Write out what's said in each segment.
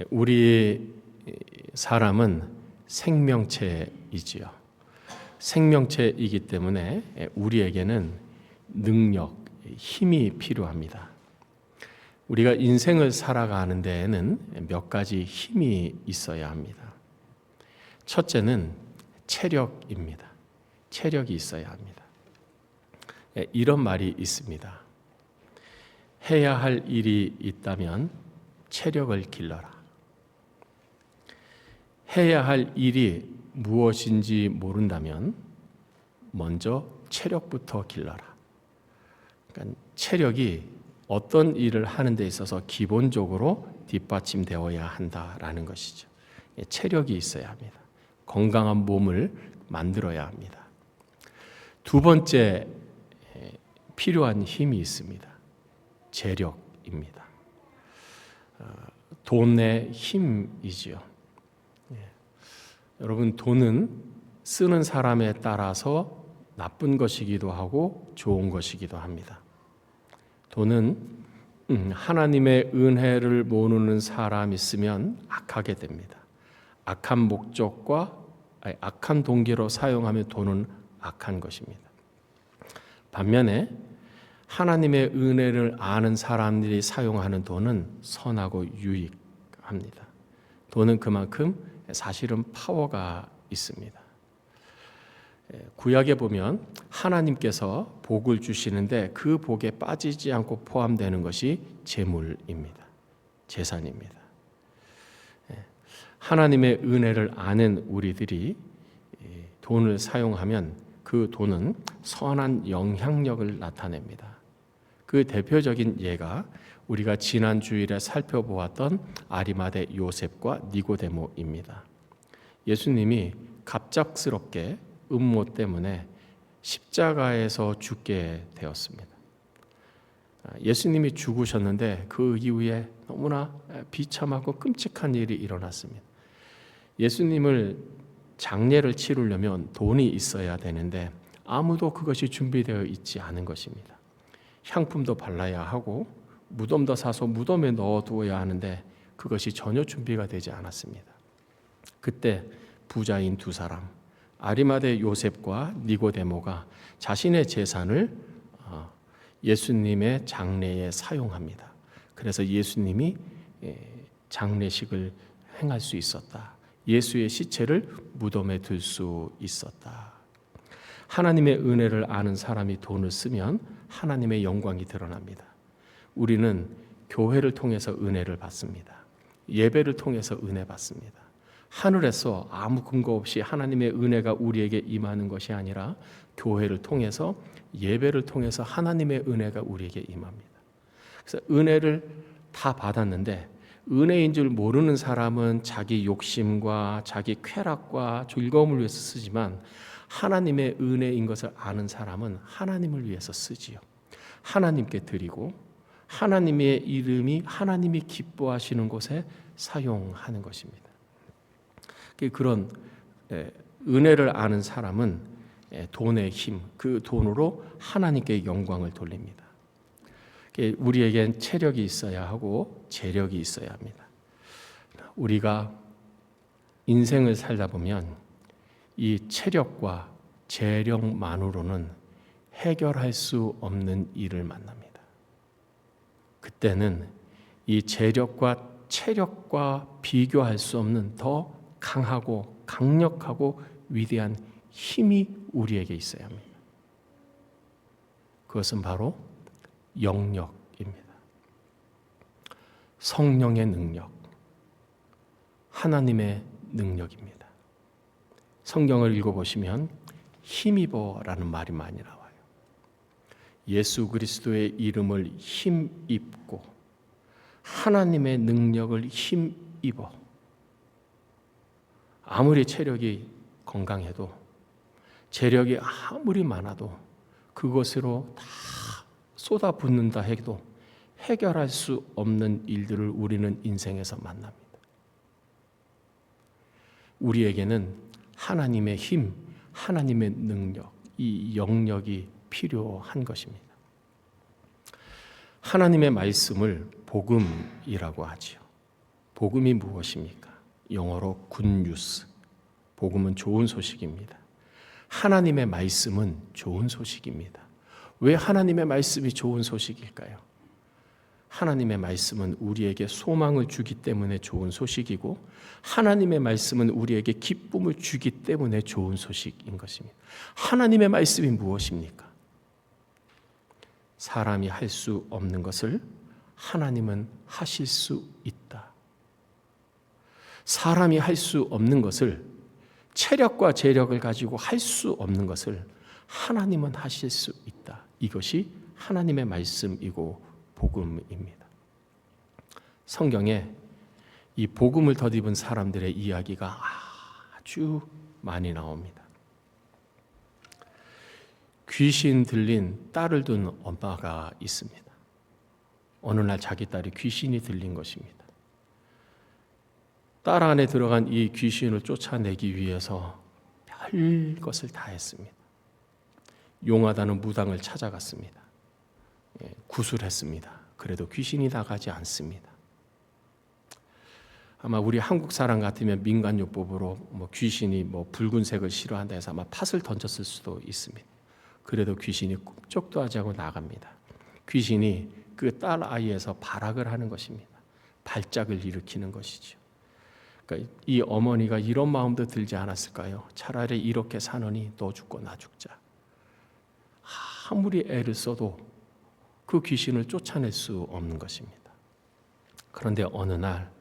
우리 사람은 생명체이지요. 생명체이기 때문에 우리에게는 능력, 힘이 필요합니다. 우리가 인생을 살아가는 데에는 몇 가지 힘이 있어야 합니다. 첫째는 체력입니다. 체력이 있어야 합니다. 이런 말이 있습니다. 해야 할 일이 있다면 체력을 길러라. 해야 할 일이 무엇인지 모른다면 먼저 체력부터 길러라. 그러니까 체력이 어떤 일을 하는 데 있어서 기본적으로 뒷받침되어야 한다라는 것이죠. 체력이 있어야 합니다. 건강한 몸을 만들어야 합니다. 두 번째 필요한 힘이 있습니다. 재력입니다. 돈의 힘이지요. 여러분, 돈은 쓰는 사람에 따라서 나쁜 것이기도 하고 좋은 것이기도 합니다. 돈은 하나님의 은혜를 모르는 사람이 있으면 악하게 됩니다. 악한 동기로 사용하면 돈은 악한 것입니다. 반면에 하나님의 은혜를 아는 사람들이 사용하는 돈은 선하고 유익합니다. 돈은 그만큼 사실은 파워가 있습니다. 구약에 보면 하나님께서 복을 주시는데 그 복에 빠지지 않고 포함되는 것이 재물입니다. 재산입니다. 하나님의 은혜를 아는 우리들이 돈을 사용하면 그 돈은 선한 영향력을 나타냅니다. 그 대표적인 예가 우리가 지난 주일에 살펴보았던 아리마대 요셉과 니고데모입니다. 예수님이 갑작스럽게 음모 때문에 십자가에서 죽게 되었습니다. 예수님이 죽으셨는데 그 이후에 너무나 비참하고 끔찍한 일이 일어났습니다. 예수님을 장례를 치르려면 돈이 있어야 되는데 아무도 그것이 준비되어 있지 않은 것입니다. 향품도 발라야 하고 무덤도 사서 무덤에 넣어두어야 하는데 그것이 전혀 준비가 되지 않았습니다. 그때 부자인 두 사람, 아리마대 요셉과 니고데모가 자신의 재산을 예수님의 장례에 사용합니다. 그래서 예수님이 장례식을 행할 수 있었다. 예수의 시체를 무덤에 둘 수 있었다. 하나님의 은혜를 아는 사람이 돈을 쓰면 하나님의 영광이 드러납니다. 우리는 교회를 통해서 은혜를 받습니다. 예배를 통해서 은혜 받습니다. 하늘에서 아무 근거 없이 하나님의 은혜가 우리에게 임하는 것이 아니라 교회를 통해서 예배를 통해서 하나님의 은혜가 우리에게 임합니다. 그래서 은혜를 다 받았는데 은혜인 줄 모르는 사람은 자기 욕심과 자기 쾌락과 즐거움을 위해서 쓰지만 하나님의 은혜인 것을 아는 사람은 하나님을 위해서 쓰지요. 하나님께 드리고 하나님의 이름이 하나님이 기뻐하시는 곳에 사용하는 것입니다. 그런 은혜를 아는 사람은 돈의 힘, 그 돈으로 하나님께 영광을 돌립니다. 우리에겐 체력이 있어야 하고 재력이 있어야 합니다. 우리가 인생을 살다 보면 이 체력과 재력만으로는 해결할 수 없는 일을 만납니다. 그때는 이 재력과 체력과 비교할 수 없는 더 강하고 강력하고 위대한 힘이 우리에게 있어야 합니다. 그것은 바로 영력입니다. 성령의 능력, 하나님의 능력입니다. 성경을 읽어보시면 힘입어라는 말이 많이 나와요. 예수 그리스도의 이름을 힘입고 하나님의 능력을 힘입어. 아무리 체력이 건강해도 재력이 아무리 많아도 그것으로 다 쏟아붓는다 해도 해결할 수 없는 일들을 우리는 인생에서 만납니다. 우리에게는 하나님의 힘, 하나님의 능력, 이 영력이 필요한 것입니다. 하나님의 말씀을 복음이라고 하지요. 복음이 무엇입니까? 영어로 굿뉴스. 복음은 좋은 소식입니다. 하나님의 말씀은 좋은 소식입니다. 왜 하나님의 말씀이 좋은 소식일까요? 하나님의 말씀은 우리에게 소망을 주기 때문에 좋은 소식이고, 하나님의 말씀은 우리에게 기쁨을 주기 때문에 좋은 소식인 것입니다. 하나님의 말씀이 무엇입니까? 사람이 할 수 없는 것을 하나님은 하실 수 있다. 사람이 할 수 없는 것을, 체력과 재력을 가지고 할 수 없는 것을 하나님은 하실 수 있다. 이것이 하나님의 말씀이고 복음입니다. 성경에 이 복음을 덧입은 사람들의 이야기가 아주 많이 나옵니다. 귀신 들린 딸을 둔 엄마가 있습니다. 어느 날 자기 딸이 귀신이 들린 것입니다. 딸 안에 들어간 이 귀신을 쫓아내기 위해서 별 것을 다 했습니다. 용하다는 무당을 찾아갔습니다. 구술했습니다. 그래도 귀신이 나가지 않습니다. 아마 우리 한국 사람 같으면 민간요법으로 귀신이 붉은색을 싫어한다 해서 아마 팥을 던졌을 수도 있습니다. 그래도 귀신이 꿈쩍도 하지 않고 나갑니다. 귀신이 그 딸 아이에서 발악을 하는 것입니다. 발작을 일으키는 것이죠. 그러니까 이 어머니가 이런 마음도 들지 않았을까요? 차라리 이렇게 사느니 너 죽고 나 죽자. 아무리 애를 써도 그 귀신을 쫓아낼 수 없는 것입니다. 그런데 어느 날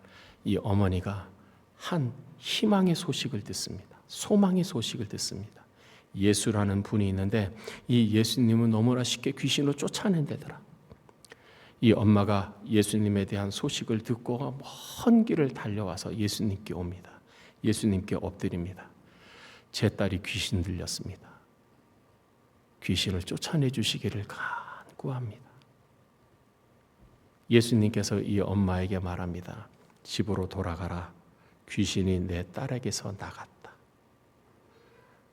이 어머니가 한 희망의 소식을 듣습니다. 소망의 소식을 듣습니다. 예수라는 분이 있는데 이 예수님은 너무나 쉽게 귀신을 쫓아낸다더라. 이 엄마가 예수님에 대한 소식을 듣고 먼 길을 달려와서 예수님께 옵니다. 예수님께 엎드립니다. 제 딸이 귀신 들렸습니다. 귀신을 쫓아내 주시기를 간구합니다. 예수님께서 이 엄마에게 말합니다. 집으로 돌아가라. 귀신이 내 딸에게서 나갔다.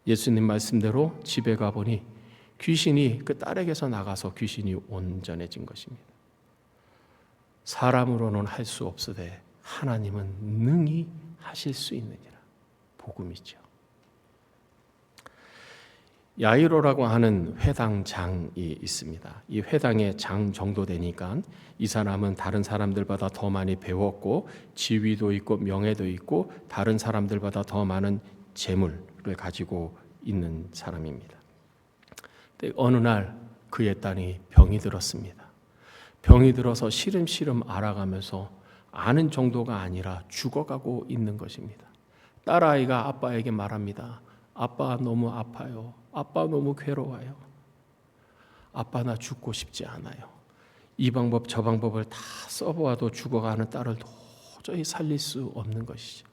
예수님 말씀대로 집에 가보니 귀신이 그 딸에게서 나가서 귀신이 온전해진 것입니다. 사람으로는 할 수 없으되 하나님은 능히 하실 수 있느니라. 복음이죠. 야이로라고 하는 회당장이 있습니다. 이 회당의 장 정도 되니까 이 사람은 다른 사람들보다 더 많이 배웠고 지위도 있고 명예도 있고 다른 사람들보다 더 많은 재물을 가지고 있는 사람입니다. 근데 어느 날 그의 딸이 병이 들었습니다. 병이 들어서 시름시름 앓아가면서 아는 정도가 아니라 죽어가고 있는 것입니다. 딸아이가 아빠에게 말합니다. 아빠 너무 아파요. 아빠 너무 괴로워요. 아빠 나 죽고 싶지 않아요. 이 방법 저 방법을 다 써보아도 죽어가는 딸을 도저히 살릴 수 없는 것이죠.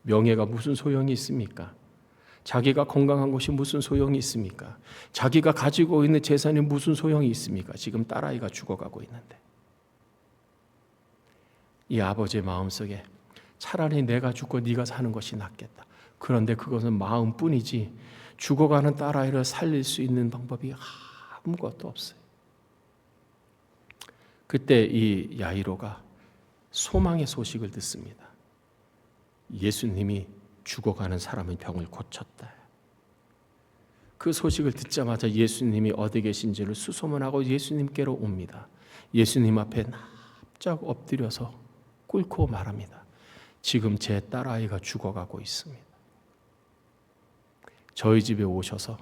명예가 무슨 소용이 있습니까? 자기가 건강한 것이 무슨 소용이 있습니까? 자기가 가지고 있는 재산이 무슨 소용이 있습니까? 지금 딸아이가 죽어가고 있는데. 이 아버지의 마음속에 차라리 내가 죽고 네가 사는 것이 낫겠다. 그런데 그것은 마음뿐이지 죽어가는 딸아이를 살릴 수 있는 방법이 아무것도 없어요. 그때 이 야이로가 소망의 소식을 듣습니다. 예수님이 죽어가는 사람의 병을 고쳤다. 그 소식을 듣자마자 예수님이 어디 계신지를 수소문하고 예수님께로 옵니다. 예수님 앞에 납작 엎드려서 꿇고 말합니다. 지금 제 딸아이가 죽어가고 있습니다. 저희 집에 오셔서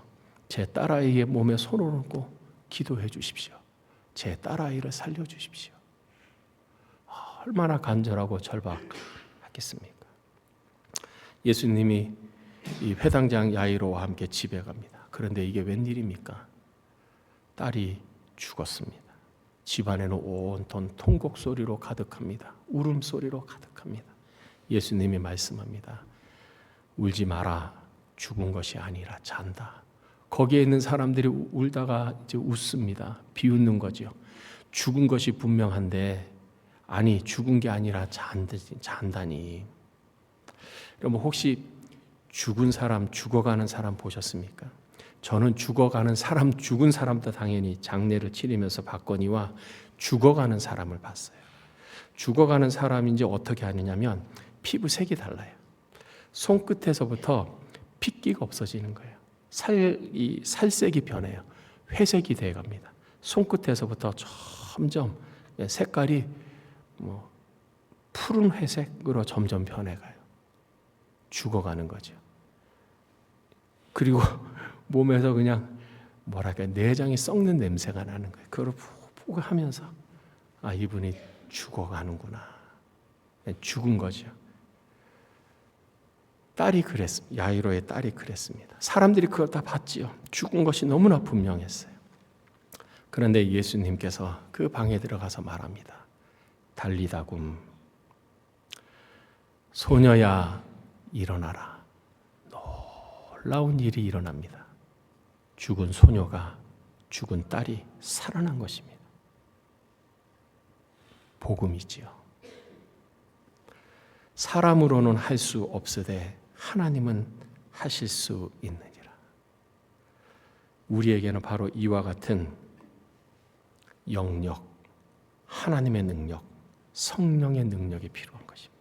제 딸아이의 몸에 손을 얹고 기도해 주십시오. 제 딸아이를 살려주십시오. 얼마나 간절하고 절박하겠습니까? 예수님이 이 회당장 야이로와 함께 집에 갑니다. 그런데 이게 웬일입니까? 딸이 죽었습니다. 집안에는 온통 통곡 소리로 가득합니다. 울음소리로 가득합니다. 예수님이 말씀합니다. 울지 마라. 죽은 것이 아니라 잔다. 거기에 있는 사람들이 울다가 이제 웃습니다. 비웃는 거죠. 죽은 것이 분명한데 아니 죽은 게 아니라 잔다니. 여러분 혹시 죽은 사람, 죽어가는 사람 보셨습니까? 저는 죽어가는 사람, 죽은 사람도 당연히 장례를 치르면서 봤거니와 죽어가는 사람을 봤어요. 죽어가는 사람인지 어떻게 아느냐면 피부 색이 달라요. 손끝에서부터 핏기가 없어지는 거예요. 이 살색이 변해요. 회색이 돼갑니다. 손끝에서부터 점점 색깔이 푸른 회색으로 점점 변해가요. 죽어가는 거죠. 그리고 몸에서 그냥 내장이 썩는 냄새가 나는 거예요. 그걸 푹 하면서 이분이 죽어가는구나. 죽은 거죠. 야이로의 딸이 그랬습니다. 사람들이 그걸 다 봤지요. 죽은 것이 너무나 분명했어요. 그런데 예수님께서 그 방에 들어가서 말합니다. 달리다굼, 소녀야 일어나라. 놀라운 일이 일어납니다. 죽은 소녀가, 죽은 딸이 살아난 것입니다. 복음이지요. 사람으로는 할 수 없으되 하나님은 하실 수 있느니라. 우리에게는 바로 이와 같은 영역, 하나님의 능력, 성령의 능력이 필요한 것입니다.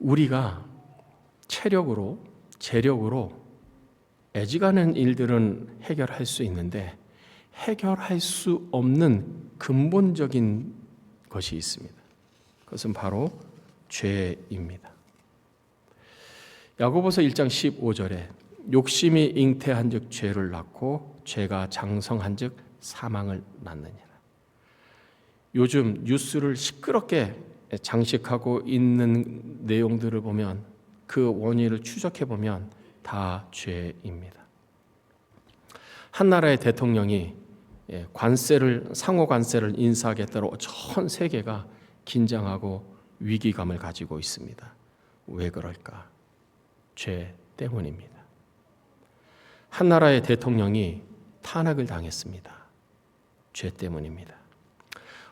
우리가 체력으로, 재력으로 애지간한 일들은 해결할 수 있는데 해결할 수 없는 근본적인 것이 있습니다. 그것은 바로 죄입니다. 야고보서 1장 15절에 욕심이 잉태한즉 죄를 낳고 죄가 장성한즉 사망을 낳느니라. 요즘 뉴스를 시끄럽게 장식하고 있는 내용들을 보면 그 원인을 추적해 보면 다 죄입니다. 한 나라의 대통령이 상호 관세를 인사하겠다고 전 세계가 긴장하고 위기감을 가지고 있습니다. 왜 그럴까? 죄 때문입니다. 한 나라의 대통령이 탄압을 당했습니다. 죄 때문입니다.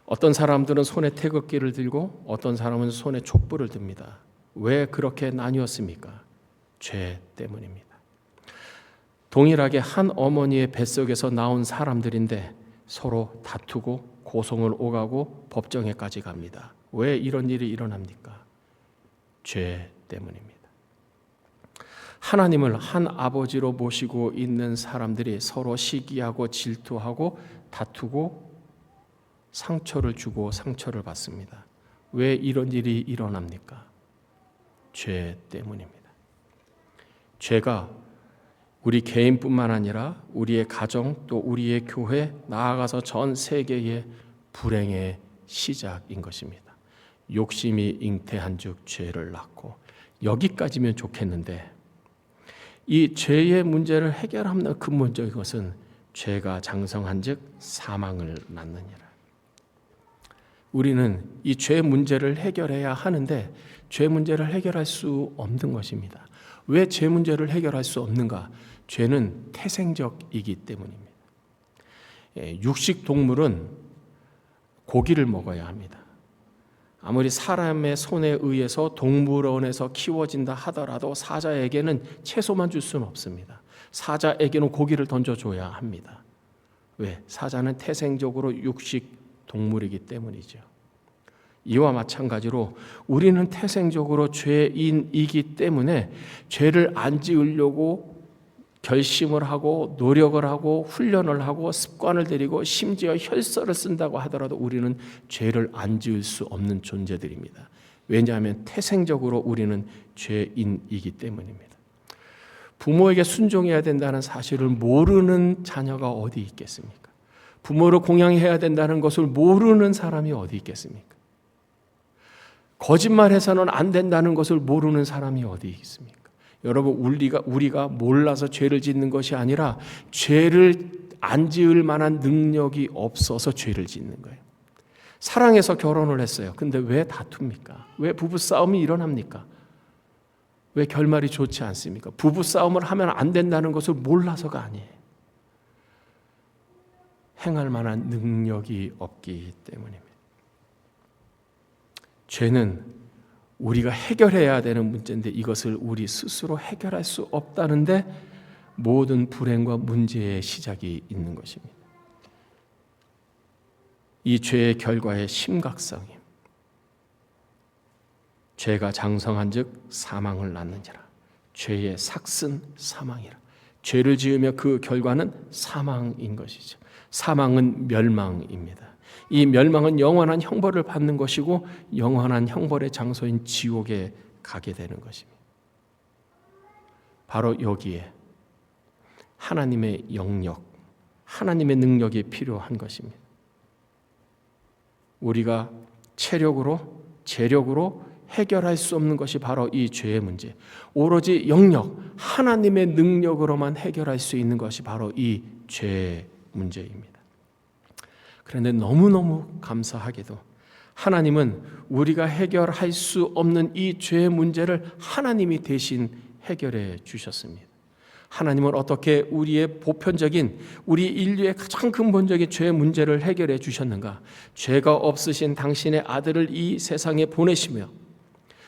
어떤 사람들은 손에 태극기를 들고 어떤 사람은 손에 촛불을 듭니다. 왜 그렇게 나뉘었습니까? 죄 때문입니다. 동일하게 한 어머니의 뱃속에서 나온 사람들인데 서로 다투고 고성을 오가고 법정에까지 갑니다. 왜 이런 일이 일어납니까? 죄 때문입니다. 하나님을 한 아버지로 모시고 있는 사람들이 서로 시기하고 질투하고 다투고 상처를 주고 상처를 받습니다. 왜 이런 일이 일어납니까? 죄 때문입니다. 죄가 우리 개인뿐만 아니라 우리의 가정 또 우리의 교회 나아가서 전 세계의 불행의 시작인 것입니다. 욕심이 잉태한즉 죄를 낳고 여기까지면 좋겠는데 이 죄의 문제를 해결하는 근본적인 것은 죄가 장성한즉 사망을 낳느니라. 우리는 이 죄 문제를 해결해야 하는데 죄 문제를 해결할 수 없는 것입니다. 왜 죄 문제를 해결할 수 없는가? 죄는 태생적이기 때문입니다. 육식 동물은 고기를 먹어야 합니다. 아무리 사람의 손에 의해서 동물원에서 키워진다 하더라도 사자에게는 채소만 줄 수는 없습니다. 사자에게는 고기를 던져줘야 합니다. 왜? 사자는 태생적으로 육식 동물이기 때문이죠. 이와 마찬가지로 우리는 태생적으로 죄인이기 때문에 죄를 안 지으려고 결심을 하고 노력을 하고 훈련을 하고 습관을 들이고 심지어 혈서를 쓴다고 하더라도 우리는 죄를 안 지을 수 없는 존재들입니다. 왜냐하면 태생적으로 우리는 죄인이기 때문입니다. 부모에게 순종해야 된다는 사실을 모르는 자녀가 어디 있겠습니까? 부모를 공양해야 된다는 것을 모르는 사람이 어디 있겠습니까? 거짓말해서는 안 된다는 것을 모르는 사람이 어디 있습니까? 여러분, 우리가 몰라서 죄를 짓는 것이 아니라 죄를 안 지을 만한 능력이 없어서 죄를 짓는 거예요. 사랑해서 결혼을 했어요. 근데 왜 다툽니까? 왜 부부싸움이 일어납니까? 왜 결말이 좋지 않습니까? 부부싸움을 하면 안 된다는 것을 몰라서가 아니에요. 행할 만한 능력이 없기 때문입니다. 죄는 우리가 해결해야 되는 문제인데 이것을 우리 스스로 해결할 수 없다는데 모든 불행과 문제의 시작이 있는 것입니다. 이 죄의 결과의 심각성이 죄가 장성한즉 사망을 낳는지라. 죄의 삭은 사망이라. 죄를 지으며 그 결과는 사망인 것이죠. 사망은 멸망입니다. 이 멸망은 영원한 형벌을 받는 것이고 영원한 형벌의 장소인 지옥에 가게 되는 것입니다. 바로 여기에 하나님의 영역, 하나님의 능력이 필요한 것입니다. 우리가 체력으로, 재력으로 해결할 수 없는 것이 바로 이 죄의 문제. 오로지 영역, 하나님의 능력으로만 해결할 수 있는 것이 바로 이 죄의 문제입니다. 그런데 너무너무 감사하게도 하나님은 우리가 해결할 수 없는 이 죄의 문제를 하나님이 대신 해결해 주셨습니다. 하나님은 어떻게 우리의 보편적인, 우리 인류의 가장 근본적인 죄의 문제를 해결해 주셨는가? 죄가 없으신 당신의 아들을 이 세상에 보내시며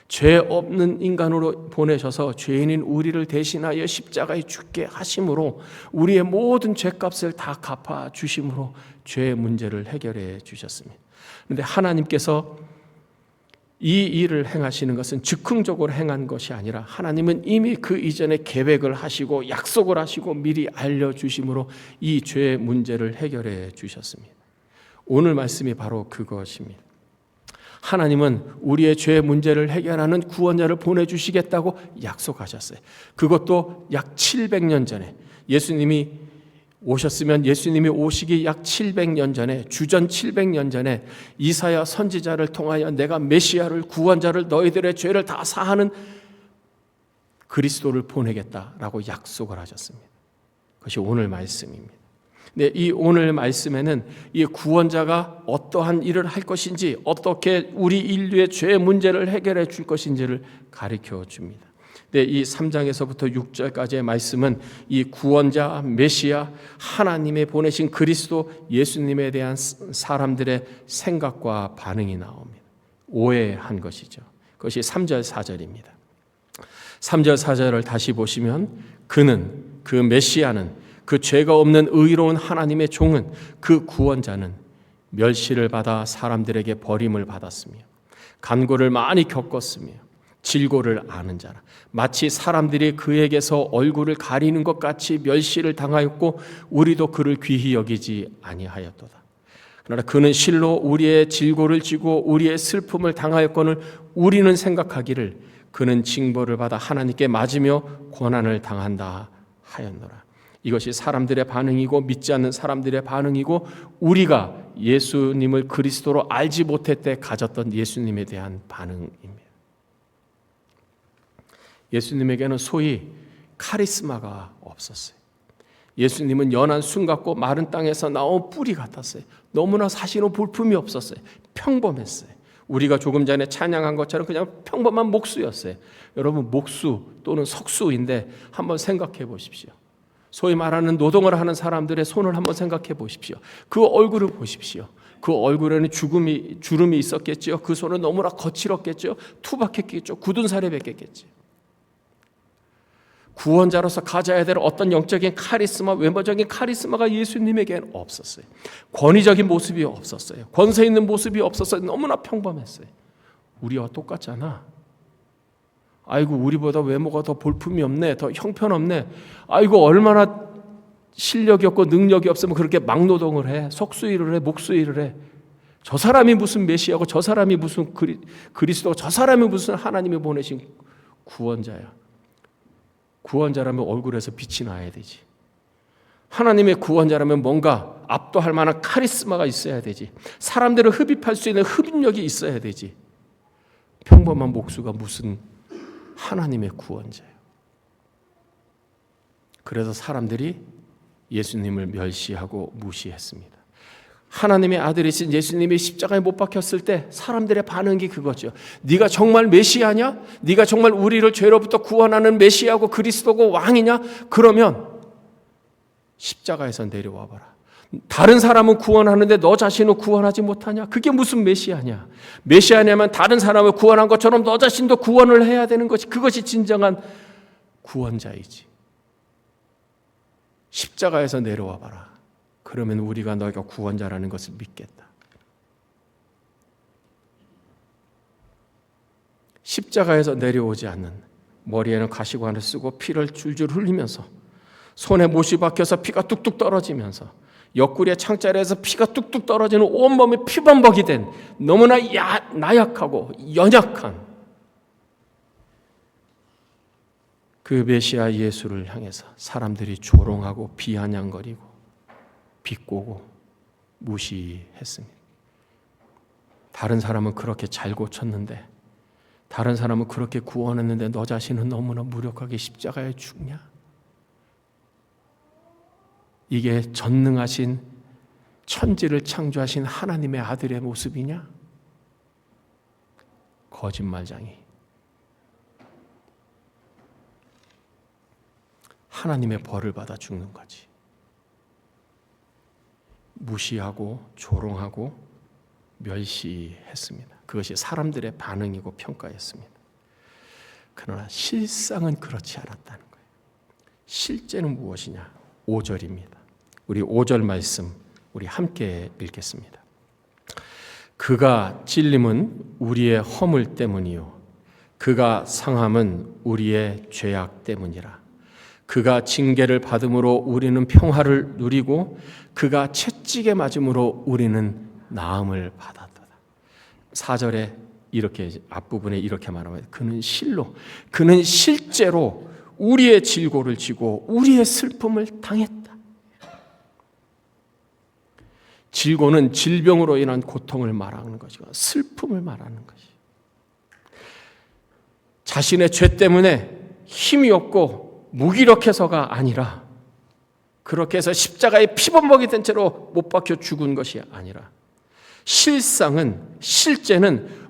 죄 없는 인간으로 보내셔서 죄인인 우리를 대신하여 십자가에 죽게 하심으로 우리의 모든 죄값을 다 갚아 주심으로 죄의 문제를 해결해 주셨습니다. 그런데 하나님께서 이 일을 행하시는 것은 즉흥적으로 행한 것이 아니라 하나님은 이미 그 이전에 계획을 하시고 약속을 하시고 미리 알려주심으로 이 죄의 문제를 해결해 주셨습니다. 오늘 말씀이 바로 그것입니다. 하나님은 우리의 죄의 문제를 해결하는 구원자를 보내주시겠다고 약속하셨어요. 그것도 약 700년 전에 예수님이 오셨으면 예수님이 오시기 약 700년 전에, 주전 700년 전에 이사야 선지자를 통하여 내가 메시아를, 구원자를, 너희들의 죄를 다 사하는 그리스도를 보내겠다라고 약속을 하셨습니다. 그것이 오늘 말씀입니다. 네, 이 오늘 말씀에는 이 구원자가 어떠한 일을 할 것인지, 어떻게 우리 인류의 죄의 문제를 해결해 줄 것인지를 가르쳐 줍니다. 네, 이 3장에서부터 6절까지의 말씀은 이 구원자, 메시아, 하나님의 보내신 그리스도 예수님에 대한 사람들의 생각과 반응이 나옵니다. 오해한 것이죠. 그것이 3절, 4절입니다. 3절, 4절을 다시 보시면 그는, 그 메시아는, 그 죄가 없는 의로운 하나님의 종은, 그 구원자는 멸시를 받아 사람들에게 버림을 받았으며 간고를 많이 겪었으며 질고를 아는 자라. 마치 사람들이 그에게서 얼굴을 가리는 것 같이 멸시를 당하였고 우리도 그를 귀히 여기지 아니하였도다. 그러나 그는 실로 우리의 질고를 지고 우리의 슬픔을 당하였거늘 우리는 생각하기를 그는 징벌을 받아 하나님께 맞으며 고난을 당한다 하였노라. 이것이 사람들의 반응이고 믿지 않는 사람들의 반응이고 우리가 예수님을 그리스도로 알지 못할 때 가졌던 예수님에 대한 반응입니다. 예수님에게는 소위 카리스마가 없었어요. 예수님은 연한 순 같고 마른 땅에서 나온 뿌리 같았어요. 너무나 사실은 볼품이 없었어요. 평범했어요. 우리가 조금 전에 찬양한 것처럼 그냥 평범한 목수였어요. 여러분, 목수 또는 석수인데 한번 생각해 보십시오. 소위 말하는 노동을 하는 사람들의 손을 한번 생각해 보십시오. 그 얼굴을 보십시오. 그 얼굴에는 주름이 있었겠죠. 그 손은 너무나 거칠었겠죠. 투박했겠죠. 굳은 살에 뱉겠겠죠. 구원자로서 가져야 될 어떤 영적인 카리스마, 외모적인 카리스마가 예수님에게는 없었어요. 권위적인 모습이 없었어요. 권세 있는 모습이 없었어요. 너무나 평범했어요. 우리와 똑같잖아. 아이고, 우리보다 외모가 더 볼품이 없네, 더 형편없네. 아이고, 얼마나 실력이 없고 능력이 없으면 그렇게 막노동을 해, 속수일을 해, 목수일을 해. 저 사람이 무슨 메시아고, 저 사람이 무슨 그리스도고, 저 사람이 무슨 하나님이 보내신 구원자야. 구원자라면 얼굴에서 빛이 나야 되지. 하나님의 구원자라면 뭔가 압도할 만한 카리스마가 있어야 되지. 사람들을 흡입할 수 있는 흡입력이 있어야 되지. 평범한 목수가 무슨 하나님의 구원자예요. 그래서 사람들이 예수님을 멸시하고 무시했습니다. 하나님의 아들이신 예수님이 십자가에 못 박혔을 때 사람들의 반응이 그거죠. 네가 정말 메시아냐? 네가 정말 우리를 죄로부터 구원하는 메시아고 그리스도고 왕이냐? 그러면 십자가에서 내려와 봐라. 다른 사람은 구원하는데 너 자신은 구원하지 못하냐? 그게 무슨 메시아냐? 메시아냐면 다른 사람을 구원한 것처럼 너 자신도 구원을 해야 되는 것이, 그것이 진정한 구원자이지. 십자가에서 내려와 봐라. 그러면 우리가 너희가 구원자라는 것을 믿겠다. 십자가에서 내려오지 않는, 머리에는 가시관을 쓰고 피를 줄줄 흘리면서, 손에 못이 박혀서 피가 뚝뚝 떨어지면서, 옆구리에 창자리에서 피가 뚝뚝 떨어지는, 온몸이 피범벅이 된 너무나 나약하고 연약한 그 메시아 예수를 향해서 사람들이 조롱하고 비아냥거리고 비꼬고 무시했습니다. 다른 사람은 그렇게 잘 고쳤는데, 다른 사람은 그렇게 구원했는데 너 자신은 너무나 무력하게 십자가에 죽냐? 이게 전능하신, 천지를 창조하신 하나님의 아들의 모습이냐? 거짓말쟁이. 하나님의 벌을 받아 죽는 거지. 무시하고 조롱하고 멸시했습니다. 그것이 사람들의 반응이고 평가였습니다. 그러나 실상은 그렇지 않았다는 거예요. 실제는 무엇이냐? 5절입니다. 우리 5절 말씀 우리 함께 읽겠습니다. 그가 찔림은 우리의 허물 때문이요 그가 상함은 우리의 죄악 때문이라. 그가 징계를 받음으로 우리는 평화를 누리고 그가 채찍에 맞음으로 우리는 나음을 받았도다. 4절에 이렇게 앞부분에 이렇게 말하면, 그는 그는 실제로 우리의 질고를 지고 우리의 슬픔을 당했다. 질고는 질병으로 인한 고통을 말하는 것이고 슬픔을 말하는 것이, 자신의 죄 때문에 힘이 없고 무기력해서가 아니라, 그렇게 해서 십자가에 피범벅이 된 채로 못 박혀 죽은 것이 아니라, 실제는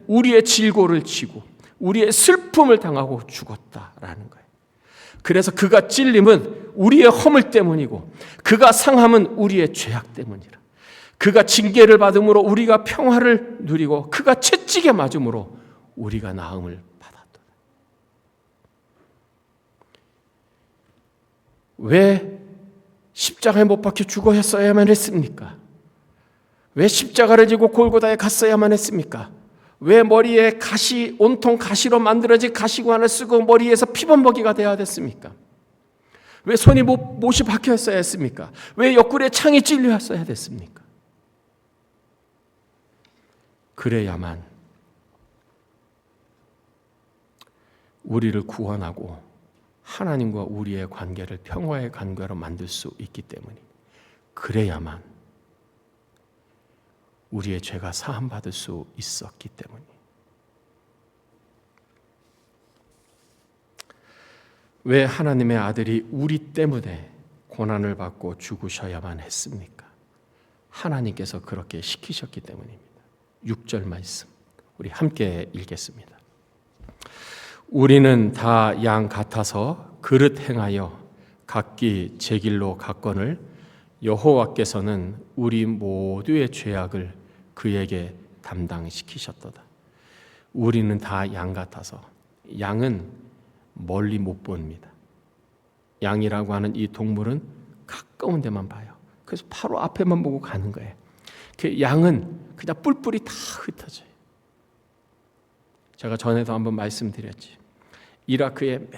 우리의 질고를 지고 우리의 슬픔을 당하고 죽었다라는 거예요. 그래서 그가 찔림은 우리의 허물 때문이고 그가 상함은 우리의 죄악 때문이라. 그가 징계를 받음으로 우리가 평화를 누리고 그가 채찍에 맞음으로 우리가 나음을 받았다. 왜 십자가에 못 박혀 죽어야만 했습니까? 왜 십자가를 지고 골고다에 갔어야만 했습니까? 왜 머리에 온통 가시로 만들어진 가시관을 쓰고 머리에서 피범벅이가 되어야 됐습니까? 왜 손이 못이 박혔어야 했습니까? 왜 옆구리에 창이 찔렸어야 됐습니까? 그래야만 우리를 구원하고 하나님과 우리의 관계를 평화의 관계로 만들 수 있기 때문에, 그래야만 우리의 죄가 사함받을 수 있었기 때문에. 왜 하나님의 아들이 우리 때문에 고난을 받고 죽으셔야만 했습니까? 하나님께서 그렇게 시키셨기 때문입니다. 6절 말씀 우리 함께 읽겠습니다. 우리는 다 양 같아서 그릇 행하여 각기 제 길로 갔거늘 여호와께서는 우리 모두의 죄악을 그에게 담당시키셨도다. 우리는 다 양 같아서, 양은 멀리 못 봅니다. 양이라고 하는 이 동물은 가까운 데만 봐요. 그래서 바로 앞에만 보고 가는 거예요. 그 양은 그냥 뿔뿔이 다 흩어져요. 제가 전에도 한번 말씀드렸지. 이라크에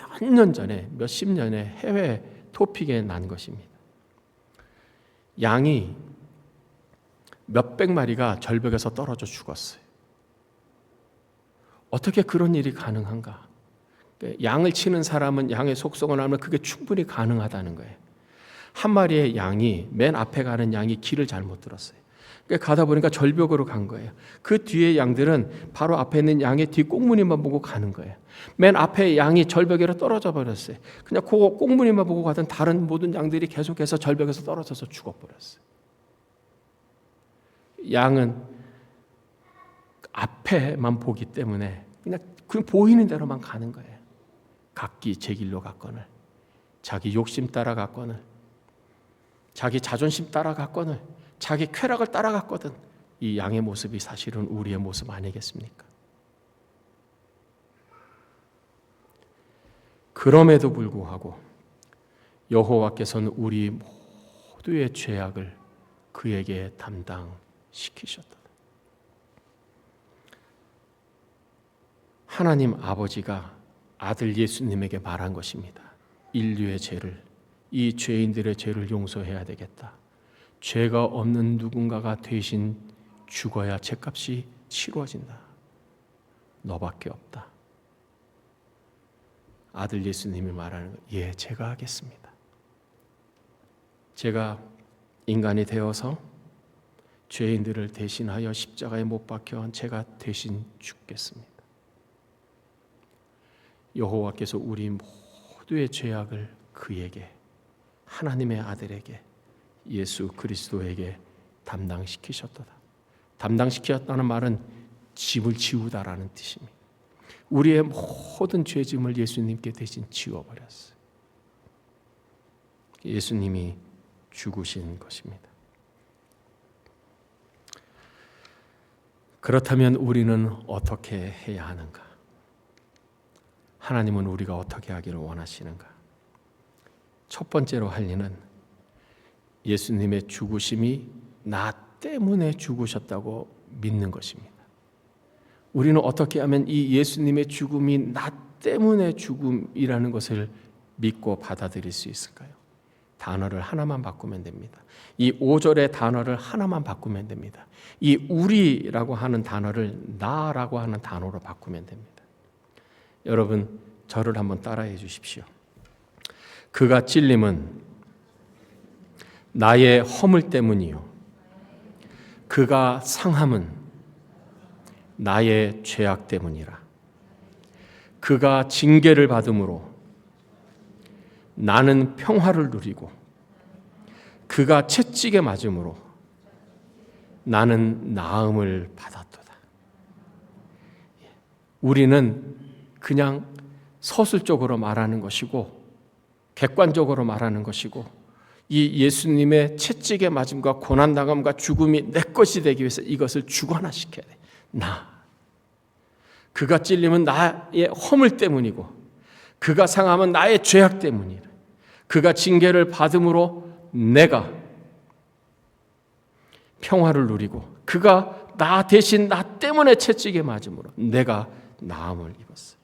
몇십 년에 해외 토픽에 난 것입니다. 양이 몇백 마리가 절벽에서 떨어져 죽었어요. 어떻게 그런 일이 가능한가? 양을 치는 사람은 양의 속성을 알면 그게 충분히 가능하다는 거예요. 한 마리의 양이, 맨 앞에 가는 양이 길을 잘못 들었어요. 가다 보니까 절벽으로 간 거예요. 그 뒤에 양들은 바로 앞에 있는 양의 뒷 꽁무니만 보고 가는 거예요. 맨 앞에 양이 절벽으로 떨어져 버렸어요. 그냥 그 꽁무니만 보고 가던 다른 모든 양들이 계속해서 절벽에서 떨어져서 죽어버렸어요. 양은 앞에만 보기 때문에 그냥 보이는 대로만 가는 거예요. 각기 제 길로 갔거늘, 자기 욕심 따라갔거늘, 자기 자존심 따라갔거늘, 자기 쾌락을 따라갔거든. 이 양의 모습이 사실은 우리의 모습 아니겠습니까? 그럼에도 불구하고 여호와께서는 우리 모두의 죄악을 그에게 담당시키셨다. 하나님 아버지가 아들 예수님에게 말한 것입니다. 인류의 죄를, 이 죄인들의 죄를 용서해야 되겠다. 죄가 없는 누군가가 대신 죽어야 죄값이 치루어진다. 너밖에 없다. 아들 예수님이 말하는 것, 예, 제가 하겠습니다. 제가 인간이 되어서 죄인들을 대신하여 십자가에 못 박혀 제가 대신 죽겠습니다. 여호와께서 우리 모두의 죄악을 그에게, 하나님의 아들에게, 예수 그리스도에게 담당시키셨도다. 담당시켰다는 말은 짐을 지우다라는 뜻입니다. 우리의 모든 죄짐을 예수님께 대신 지워버렸어요. 예수님이 죽으신 것입니다. 그렇다면 우리는 어떻게 해야 하는가? 하나님은 우리가 어떻게 하기를 원하시는가? 첫 번째로 할 일은 예수님의 죽으심이 나 때문에 죽으셨다고 믿는 것입니다. 우리는 어떻게 하면 이 예수님의 죽음이 나 때문에 죽음이라는 것을 믿고 받아들일 수 있을까요? 단어를 하나만 바꾸면 됩니다. 이 5절의 단어를 하나만 바꾸면 됩니다. 이 우리라고 하는 단어를 나라고 하는 단어로 바꾸면 됩니다. 여러분, 저를 한번 따라해 주십시오. 그가 찔림은 나의 허물 때문이요, 그가 상함은 나의 죄악 때문이라. 그가 징계를 받음으로 나는 평화를 누리고, 그가 채찍에 맞음으로 나는 나음을 받았도다. 우리는 그냥 서술적으로 말하는 것이고 객관적으로 말하는 것이고, 이 예수님의 채찍에 맞음과 고난당함과 죽음이 내 것이 되기 위해서 이것을 주관화시켜야 돼. 그가 찔림은 나의 허물 때문이고, 그가 상함은 나의 죄악 때문이라. 그가 징계를 받음으로 내가 평화를 누리고, 그가 나 대신 나 때문에 채찍에 맞음으로 내가 나음을 입었어요.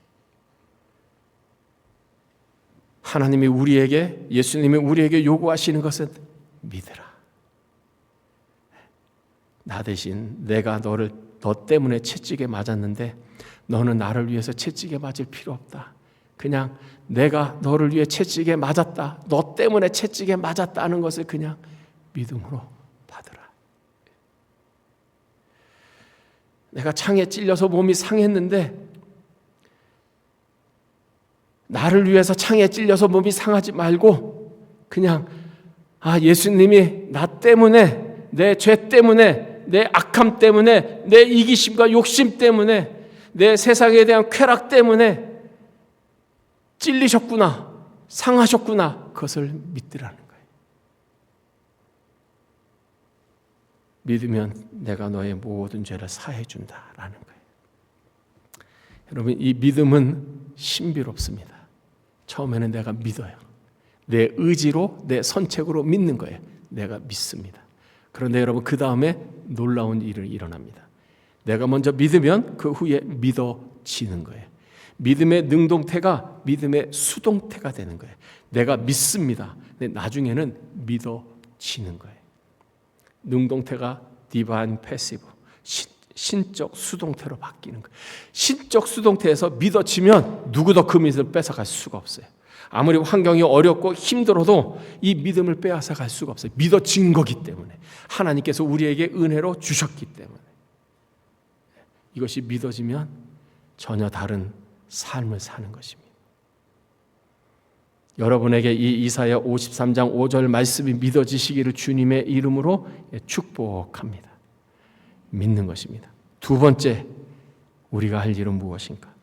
하나님이 우리에게, 예수님이 우리에게 요구하시는 것은 믿으라. 나 대신 내가 너 때문에 채찍에 맞았는데 너는 나를 위해서 채찍에 맞을 필요 없다. 그냥 내가 너를 위해 채찍에 맞았다, 너 때문에 채찍에 맞았다는 것을 그냥 믿음으로 받으라. 내가 창에 찔려서 몸이 상했는데 나를 위해서 창에 찔려서 몸이 상하지 말고 그냥 예수님이 나 때문에, 내 죄 때문에, 내 악함 때문에, 내 이기심과 욕심 때문에, 내 세상에 대한 쾌락 때문에 찔리셨구나, 상하셨구나, 그것을 믿으라는 거예요. 믿으면 내가 너의 모든 죄를 사해 준다라는 거예요. 여러분, 이 믿음은 신비롭습니다. 처음에는 내가 믿어요. 내 의지로, 내 선책으로 믿는 거예요. 내가 믿습니다. 그런데 여러분, 그 다음에 놀라운 일이 일어납니다. 내가 먼저 믿으면 그 후에 믿어지는 거예요. 믿음의 능동태가 믿음의 수동태가 되는 거예요. 내가 믿습니다. 근데 나중에는 믿어지는 거예요. 능동태가 divine passive, 신적 수동태로 바뀌는 거예요. 신적 수동태에서 믿어지면 누구도 그 믿음을 뺏어갈 수가 없어요. 아무리 환경이 어렵고 힘들어도 이 믿음을 빼앗아갈 수가 없어요. 믿어진 거기 때문에, 하나님께서 우리에게 은혜로 주셨기 때문에. 이것이 믿어지면 전혀 다른 삶을 사는 것입니다. 여러분에게 이 이사야 53장 5절 말씀이 믿어지시기를 주님의 이름으로 축복합니다. 믿는 것입니다. 두 번째, 우리가 할 일은 무엇인가?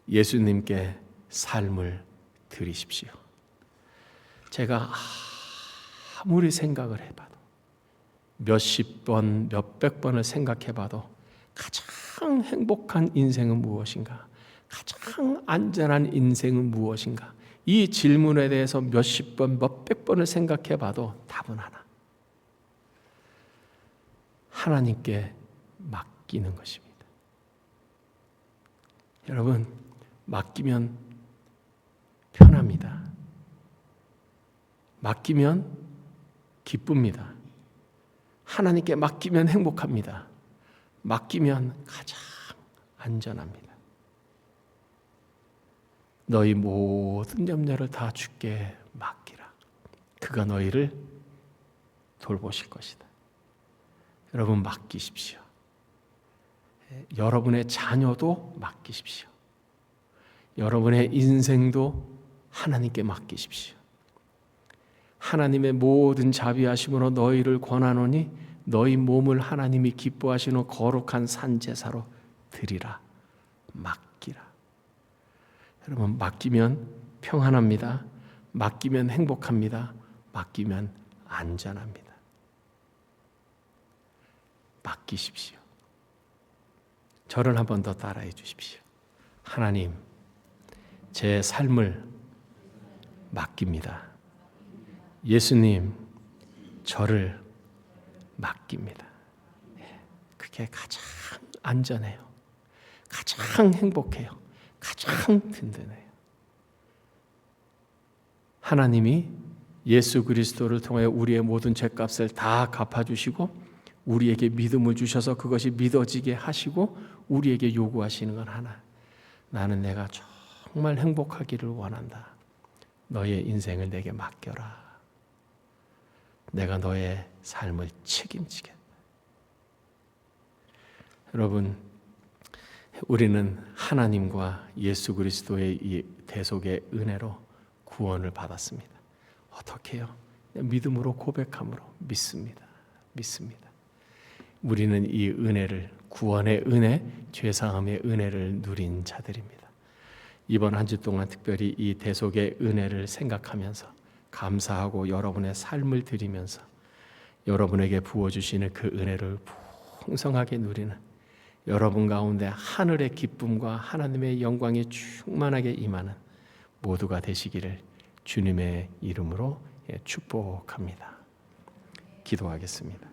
예수님께 삶을 드리십시오. 제가 아무리 생각을 해봐도, 몇십 번, 몇백 번을 생각해봐도 가장 행복한 인생은 무엇인가? 가장 안전한 인생은 무엇인가? 이 질문에 대해서 몇십 번, 몇백 번을 생각해봐도 답은 하나. 하나님께 맡기는 것입니다. 여러분, 맡기면 편합니다. 맡기면 기쁩니다. 하나님께 맡기면 행복합니다. 맡기면 가장 안전합니다. 너희 모든 염려를 다 주께 맡기라. 그가 너희를 돌보실 것이다. 여러분, 맡기십시오. 여러분의 자녀도 맡기십시오. 여러분의 인생도 하나님께 맡기십시오. 하나님의 모든 자비하심으로 너희를 권하노니 너희 몸을 하나님이 기뻐하시는 거룩한 산제사로 드리라. 맡기라. 여러분, 맡기면 평안합니다. 맡기면 행복합니다. 맡기면 안전합니다. 맡기십시오. 저를 한 번 더 따라해 주십시오. 하나님, 제 삶을 맡깁니다. 예수님, 저를 맡깁니다. 그게 가장 안전해요. 가장 행복해요. 가장 든든해요. 하나님이 예수 그리스도를 통해 우리의 모든 죄값을 다 갚아주시고 우리에게 믿음을 주셔서 그것이 믿어지게 하시고 우리에게 요구하시는 건 하나. 나는 내가 정말 행복하기를 원한다. 너의 인생을 내게 맡겨라. 내가 너의 삶을 책임지겠다. 여러분, 우리는 하나님과 예수 그리스도의 이 대속의 은혜로 구원을 받았습니다. 어떻게 해요? 믿음으로 고백함으로 믿습니다. 믿습니다. 우리는 이 은혜를, 구원의 은혜, 죄사함의 은혜를 누린 자들입니다. 이번 한 주 동안 특별히 이 대속의 은혜를 생각하면서 감사하고 여러분의 삶을 드리면서 여러분에게 부어주시는 그 은혜를 풍성하게 누리는 여러분 가운데 하늘의 기쁨과 하나님의 영광이 충만하게 임하는 모두가 되시기를 주님의 이름으로 축복합니다. 기도하겠습니다.